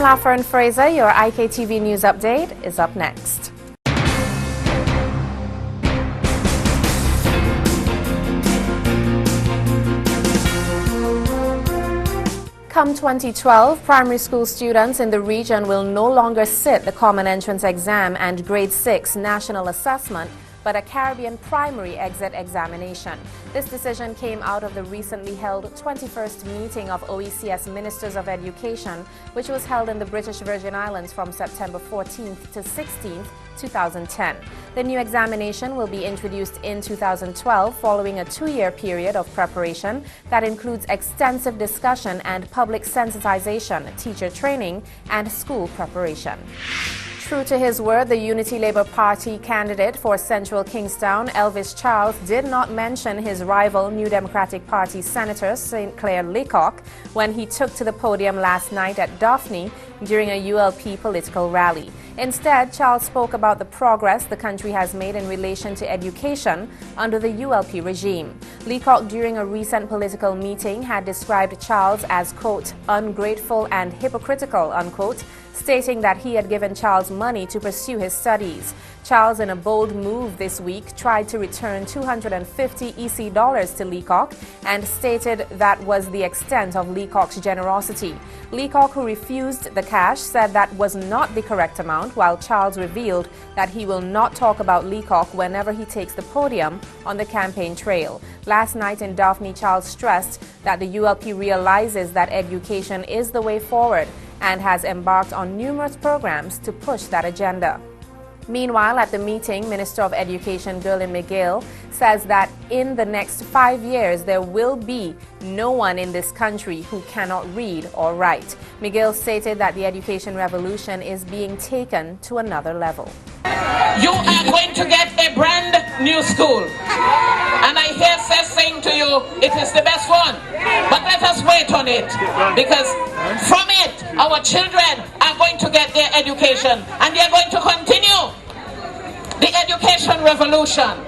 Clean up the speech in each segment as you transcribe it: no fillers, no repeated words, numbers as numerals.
Laffer and Fraser. Your IKTV news update is up next. Come 2012, primary school students in the region will no longer sit the Common Entrance Exam and Grade 6 National Assessment, but a Caribbean primary exit examination. This decision came out of the recently held 21st meeting of OECS Ministers of Education, which was held in the British Virgin Islands from September 14th to 16th, 2010. The new examination will be introduced in 2012 following a 2-year period of preparation that includes extensive discussion and public sensitization, teacher training, and school preparation. True to his word, the Unity Labour Party candidate for Central Kingstown, Elvis Charles, did not mention his rival New Democratic Party Senator St. Clair Leacock when he took to the podium last night at Daphne during a ULP political rally. Instead, Charles spoke about the progress the country has made in relation to education under the ULP regime. Leacock, during a recent political meeting, had described Charles as, quote, ungrateful and hypocritical, unquote, stating that he had given Charles money to pursue his studies. Charles, in a bold move this week, tried to return $250 EC to Leacock and stated that was the extent of Leacock's generosity. Leacock, who refused the cash, said that was not the correct amount, while Charles revealed that he will not talk about Leacock whenever he takes the podium on the campaign trail. Last night in Daphne, Charles stressed that the ULP realizes that education is the way forward and has embarked on numerous programs to push that agenda. Meanwhile, at the meeting, Minister of Education Gurlin McGill says that in the next 5 years, there will be no one in this country who cannot read or write. McGill stated that the education revolution is being taken to another level. You are going to get a brand new school. And I hear Seth saying to you, it is the best one. But let us wait on it. Because from it, our children are going to get their education. And they are going to continue the education revolution,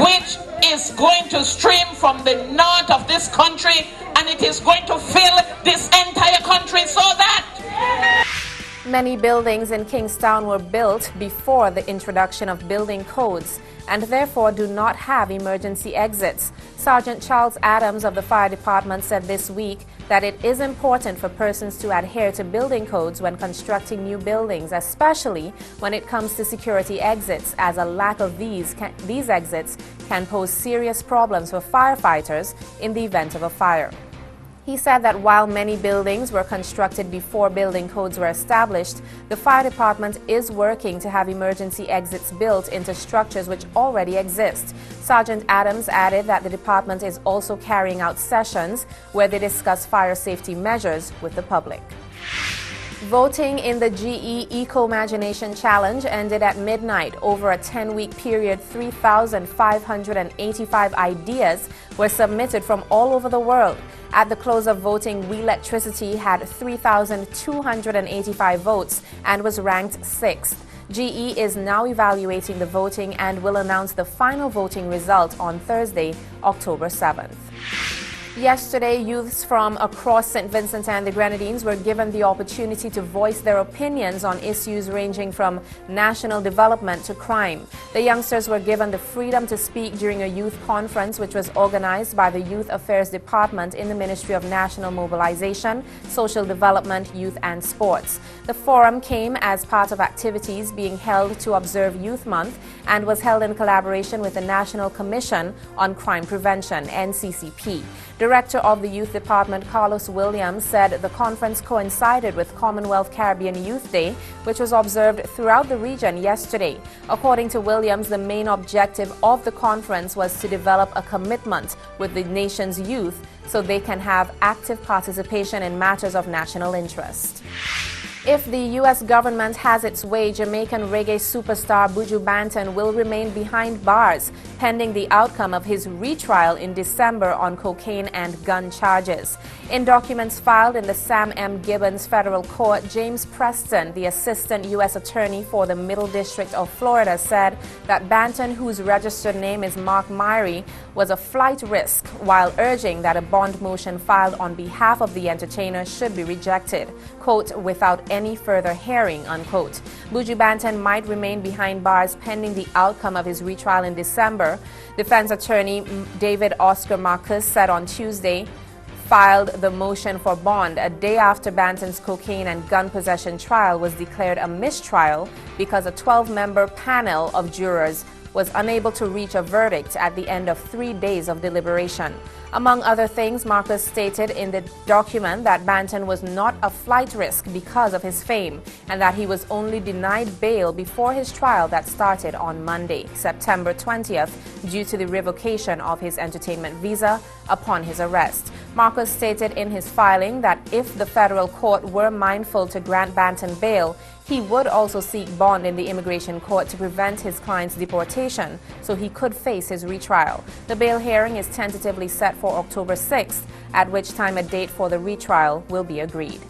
which is going to stream from the north of this country, and it is going to fill this entire country so that many buildings in Kingstown were built before the introduction of building codes and therefore do not have emergency exits. Sergeant Charles Adams of the Fire Department said this week that it is important for persons to adhere to building codes when constructing new buildings, especially when it comes to security exits, as a lack of these exits can pose serious problems for firefighters in the event of a fire. He said that while many buildings were constructed before building codes were established, the fire department is working to have emergency exits built into structures which already exist. Sergeant Adams added that the department is also carrying out sessions where they discuss fire safety measures with the public. Voting in the GE Eco-Imagination Challenge ended at midnight. Over a 10-week period, 3,585 ideas were submitted from all over the world. At the close of voting, We Electricity had 3,285 votes and was ranked 6th. GE is now evaluating the voting and will announce the final voting result on Thursday, October 7th. Yesterday, youths from across St. Vincent and the Grenadines were given the opportunity to voice their opinions on issues ranging from national development to crime. The youngsters were given the freedom to speak during a youth conference which was organized by the Youth Affairs Department in the Ministry of National Mobilization, Social Development, Youth and Sports. The forum came as part of activities being held to observe Youth Month and was held in collaboration with the National Commission on Crime Prevention, NCCP. Director of the Youth Department, Carlos Williams, said the conference coincided with Commonwealth Caribbean Youth Day, which was observed throughout the region yesterday. According to Williams, the main objective of the conference was to develop a commitment with the nation's youth so they can have active participation in matters of national interest. If the U.S. government has its way, Jamaican reggae superstar Buju Banton will remain behind bars pending the outcome of his retrial in December on cocaine and gun charges. In documents filed in the Sam M. Gibbons Federal Court, James Preston, the assistant U.S. attorney for the Middle District of Florida, said that Banton, whose registered name is Mark Myrie, was a flight risk, while urging that a bond motion filed on behalf of the entertainer should be rejected, quote, without any further hearing, unquote. Buju Banton might remain behind bars pending the outcome of his retrial in December. Defense attorney David Oscar Marcus said on Tuesday filed the motion for bond a day after Banton's cocaine and gun possession trial was declared a mistrial because a 12-member panel of jurors was unable to reach a verdict at the end of 3 days of deliberation. Among other things, Marcus stated in the document that Banton was not a flight risk because of his fame and that he was only denied bail before his trial that started on Monday, September 20th, due to the revocation of his entertainment visa upon his arrest. Marcus stated in his filing that if the federal court were mindful to grant Banton bail, he would also seek bond in the immigration court to prevent his client's deportation so he could face his retrial. The bail hearing is tentatively set for October 6th, at which time a date for the retrial will be agreed.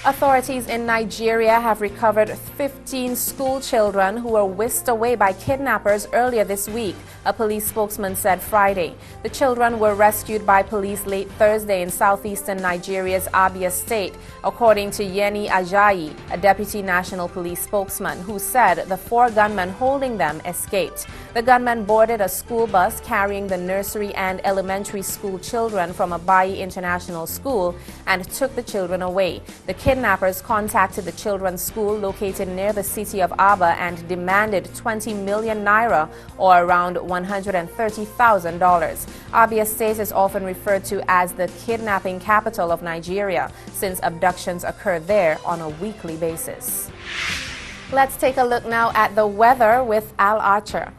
Authorities in Nigeria have recovered 15 school children who were whisked away by kidnappers earlier this week, a police spokesman said Friday. The children were rescued by police late Thursday in southeastern Nigeria's Abia state, according to Yeni Ajayi, a deputy national police spokesman, who said the 4 gunmen holding them escaped. The gunmen boarded a school bus carrying the nursery and elementary school children from Abayi International School and took the children away. The kidnappers contacted the children's school located near the city of Aba and demanded 20 million naira, or around $130,000. Abia State is often referred to as the kidnapping capital of Nigeria, since abductions occur there on a weekly basis. Let's take a look now at the weather with Al Archer.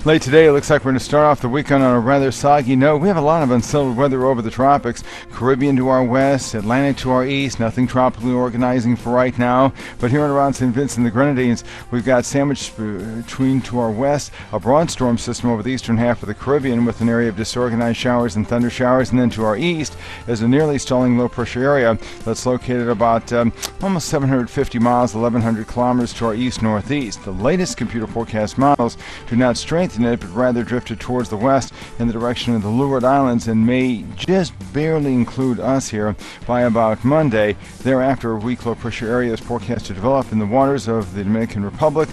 Late today, it looks like we're going to start off the weekend on a rather soggy note. We have a lot of unsettled weather over the tropics. Caribbean to our west, Atlantic to our east, nothing tropically organizing for right now. But here and around St. Vincent and the Grenadines, we've got sandwiched between to our west a broad storm system over the eastern half of the Caribbean with an area of disorganized showers and thunder showers. And then to our east is a nearly stalling low pressure area that's located about almost 750 miles, 1,100 kilometers to our east-northeast. The latest computer forecast models do not strengthen it, but rather drifted towards the west in the direction of the Leeward Islands and may just barely include us here by about Monday. Thereafter, a weak low pressure area is forecast to develop in the waters of the Dominican Republic,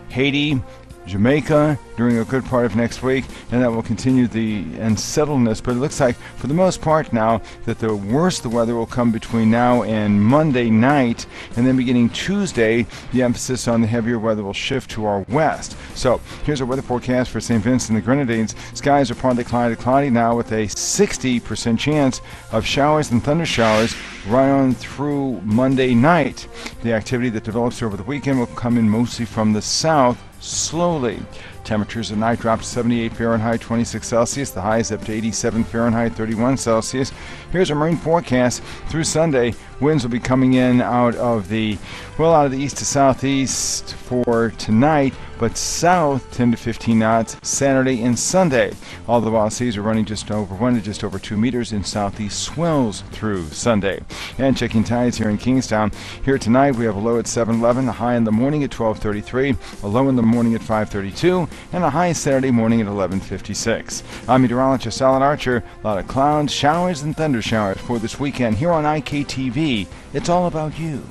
Haiti, Jamaica during a good part of next week, and that will continue the unsettledness. But it looks like, for the most part now, that the worst the weather will come between now and Monday night, and then beginning Tuesday, the emphasis on the heavier weather will shift to our west. So here's our weather forecast for St. Vincent and the Grenadines. Skies are partly cloudy now with a 60% chance of showers and thunder showers right on through Monday night. The activity that develops over the weekend will come in mostly from the south, slowly. Temperatures at night drop to 78 Fahrenheit, 26 Celsius. The high is up to 87 Fahrenheit, 31 Celsius. Here's our marine forecast through Sunday. Winds will be coming in out of the east to southeast for tonight, but south 10 to 15 knots Saturday and Sunday. All the while seas are running just over 1 to just over 2 meters in southeast swells through Sunday. And checking tides here in Kingstown. Here tonight we have a low at 7:11, a high in the morning at 12:33, a low in the morning at 5:32, and a high Saturday morning at 11:56. I'm meteorologist Alan Archer. A lot of clouds, showers, and thunder showers for this weekend here on IKTV. It's all about you.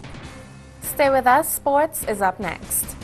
Stay with us. Sports is up next.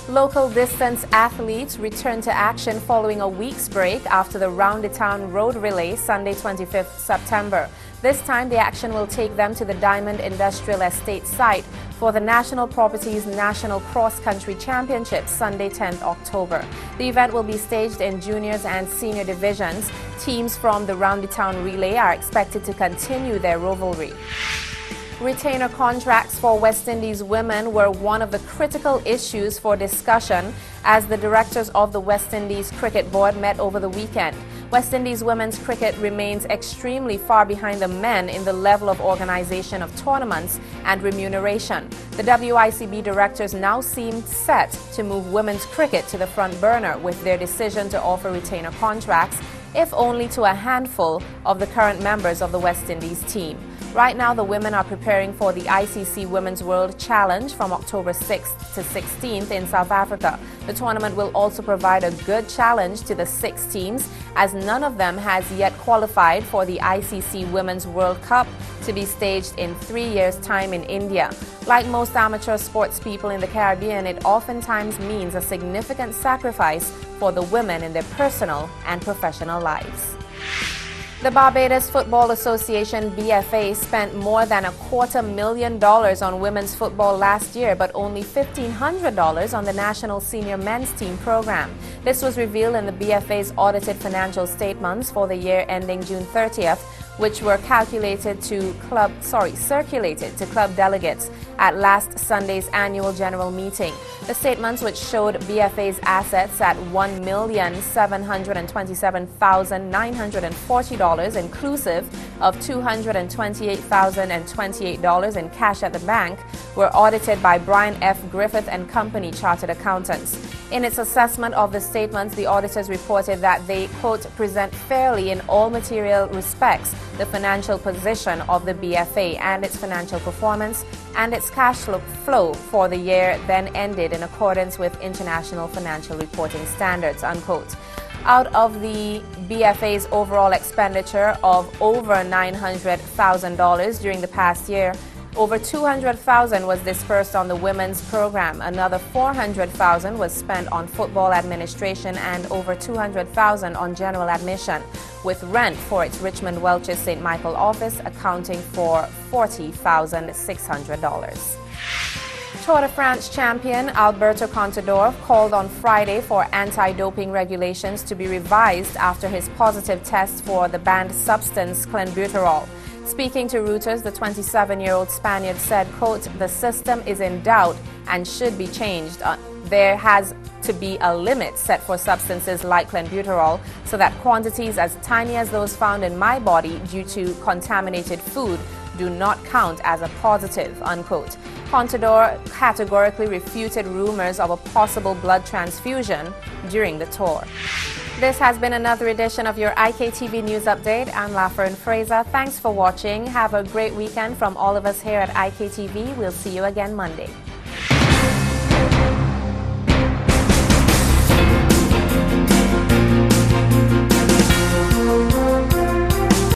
Local distance athletes return to action following a week's break after the Round the Town Road Relay Sunday 25th September. This time the action will take them to the Diamond Industrial Estate site for the National Properties National Cross Country Championship Sunday 10th October. The event will be staged in juniors and senior divisions. Teams from the Round the Town Relay are expected to continue their rivalry. Retainer contracts for West Indies women were one of the critical issues for discussion as the directors of the West Indies Cricket Board met over the weekend. West Indies women's cricket remains extremely far behind the men in the level of organization of tournaments and remuneration. The WICB directors now seem set to move women's cricket to the front burner with their decision to offer retainer contracts, if only to a handful of the current members of the West Indies team. Right now, the women are preparing for the ICC Women's World Challenge from October 6th to 16th in South Africa. The tournament will also provide a good challenge to the 6 teams, as none of them has yet qualified for the ICC Women's World Cup to be staged in 3 years' time in India. Like most amateur sports people in the Caribbean, it oftentimes means a significant sacrifice for the women in their personal and professional lives. The Barbados Football Association BFA spent more than $250,000 on women's football last year, but only $1,500 on the national senior men's team program. This was revealed in the BFA's audited financial statements for the year ending June 30th, which were circulated to club delegates at last Sunday's annual general meeting. The statements, which showed BFA's assets at $1,727,940, inclusive of $228,028 in cash at the bank, were audited by Brian F. Griffith and Company Chartered Accountants. In its assessment of the statements, the auditors reported that they, quote, present fairly in all material respects the financial position of the BFA and its financial performance and its cash flow for the year then ended in accordance with international financial reporting standards, unquote. Out of the BFA's overall expenditure of over $900,000 during the past year, over $200,000 was dispersed on the women's program. Another $400,000 was spent on football administration and over $200,000 on general admission, with rent for its Richmond Welch's St. Michael office accounting for $40,600. Tour de France champion Alberto Contador called on Friday for anti-doping regulations to be revised after his positive test for the banned substance clenbuterol. Speaking to Reuters, the 27-year-old Spaniard said, quote, the system is in doubt and should be changed. There has to be a limit set for substances like clenbuterol so that quantities as tiny as those found in my body due to contaminated food do not count as a positive, unquote. Contador categorically refuted rumors of a possible blood transfusion during the tour. This has been another edition of your IKTV News Update. I'm Lafern Fraser. Thanks for watching. Have a great weekend from all of us here at IKTV. We'll see you again Monday.